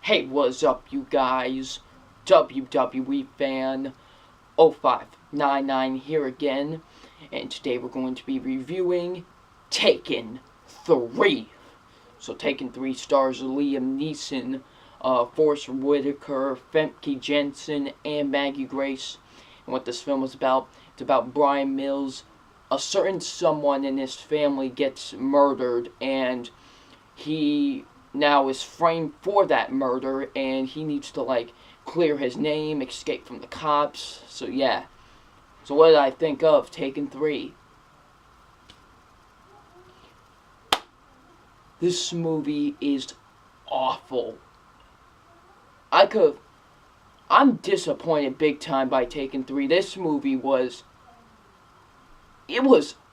Hey, what's up, you guys? WWE fan 0599 here again, and today we're going to be reviewing Taken 3. So, Taken 3 stars Liam Neeson, Forest Whitaker, Famke Janssen, and Maggie Grace. And what this film is about, it's about Brian Mills. A certain someone in his family gets murdered, and he now is framed for that murder, and he needs to clear his name, escape from the cops. So yeah. So what did I think of Taken 3? This movie is awful. I'm disappointed big time by Taken 3. This movie was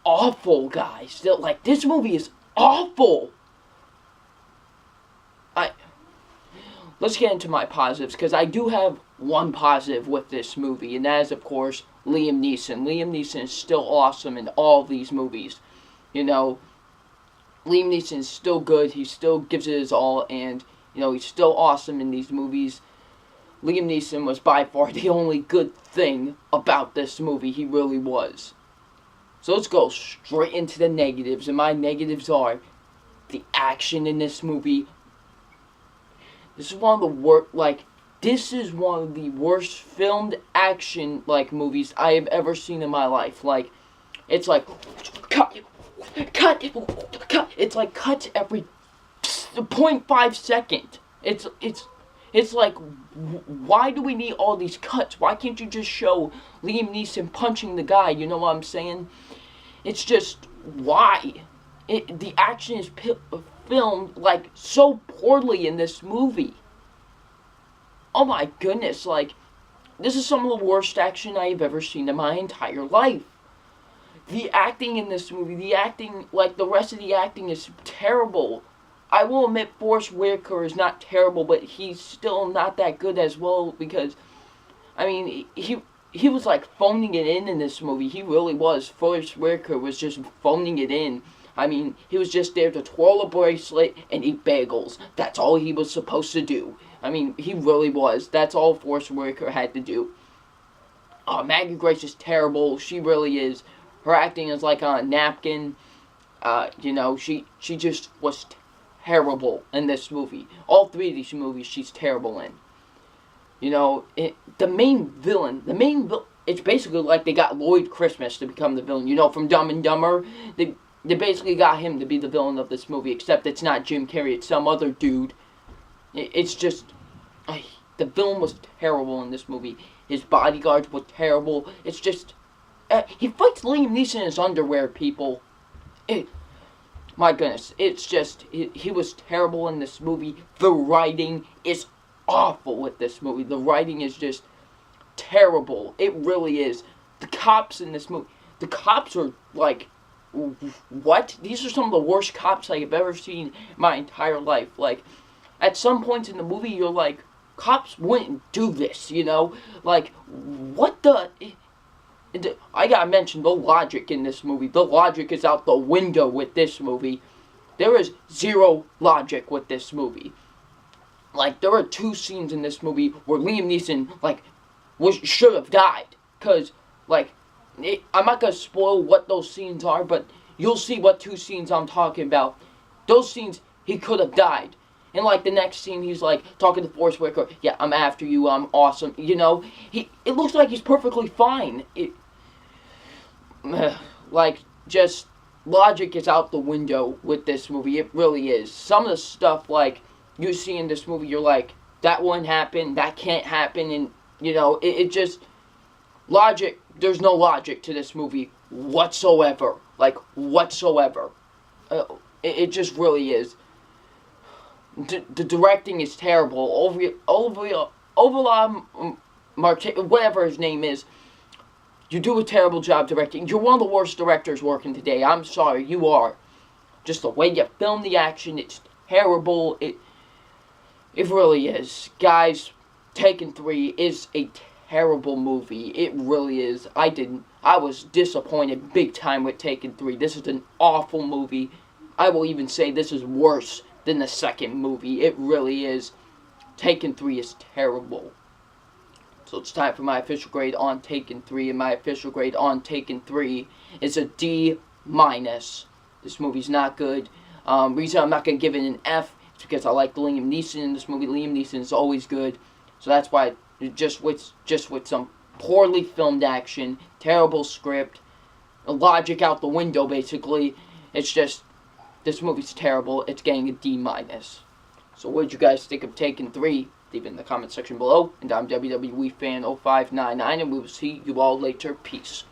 awful, guys. This movie is awful. Let's get into my positives, because I do have one positive with this movie, and that is, of course, Liam Neeson. Liam Neeson is still awesome in all these movies. You know, Liam Neeson is still good. He still gives it his all, and, he's still awesome in these movies. Liam Neeson was by far the only good thing about this movie. He really was. So let's go straight into the negatives, and my negatives are the action in this movie. This is one of the worst filmed action movies I have ever seen in my life. It's like cut. It's like cuts every 0.5 second. It's like, why do we need all these cuts? Why can't you just show Liam Neeson punching the guy? You know what I'm saying? It's just, why? The action is filmed so poorly in this movie. Oh my goodness, this is some of the worst action I've ever seen in my entire life. The acting in this movie, the rest of the acting is terrible. I will admit Forest Whitaker is not terrible, but he's still not that good as well, because, he was phoning it in this movie. He really was. Forest Whitaker was just phoning it in. He was just there to twirl a bracelet and eat bagels. That's all he was supposed to do. He really was. That's all Forest Whitaker had to do. Maggie Grace is terrible. She really is. Her acting is like on a napkin. She just was terrible in this movie. All three of these movies she's terrible in. The main villain, it's basically like they got Lloyd Christmas to become the villain. From Dumb and Dumber, they basically got him to be the villain of this movie, except it's not Jim Carrey, it's some other dude. It's just, the villain was terrible in this movie. His bodyguards were terrible. It's just, he fights Liam Neeson in his underwear, people. My goodness, it's just, he was terrible in this movie. The writing is awful with this movie. The writing is just terrible. It really is. The cops in this movie, the cops are what? These are some of the worst cops I have ever seen in my entire life. At some points in the movie, you're like, cops wouldn't do this, what the... I gotta mention the logic in this movie. The logic is out the window with this movie. There is zero logic with this movie. There are two scenes in this movie where Liam Neeson, should have died. Because, I'm not going to spoil what those scenes are, but you'll see what two scenes I'm talking about. Those scenes, he could have died. And, the next scene, he's, talking to Forest Whitaker. Yeah, I'm after you, I'm awesome. It looks like he's perfectly fine. Just, logic is out the window with this movie. It really is. Some of the stuff, you see in this movie, you're like, that wouldn't happen, that can't happen, and, it just, logic, there's no logic to this movie whatsoever. Whatsoever. It just really is. The directing is terrible. Whatever his name is, you do a terrible job directing. You're one of the worst directors working today. I'm sorry, you are. Just the way you film the action, it's terrible. It really is. Guys, Taken 3 is a terrible movie. It really is. I was disappointed big time with Taken 3. This is an awful movie. I will even say this is worse than the second movie. It really is. Taken 3 is terrible. So it's time for my official grade on Taken 3, and my official grade on Taken 3 is a D-. This movie's not good. Reason I'm not going to give it an F is because I like Liam Neeson in this movie. Liam Neeson is always good. So that's why, just with some poorly filmed action, terrible script, logic out the window basically, it's just, this movie's terrible. It's getting a D-. So what did you guys think of Taken 3? Leave it in the comment section below. And I'm WWE Fan 0599, and we will see you all later. Peace.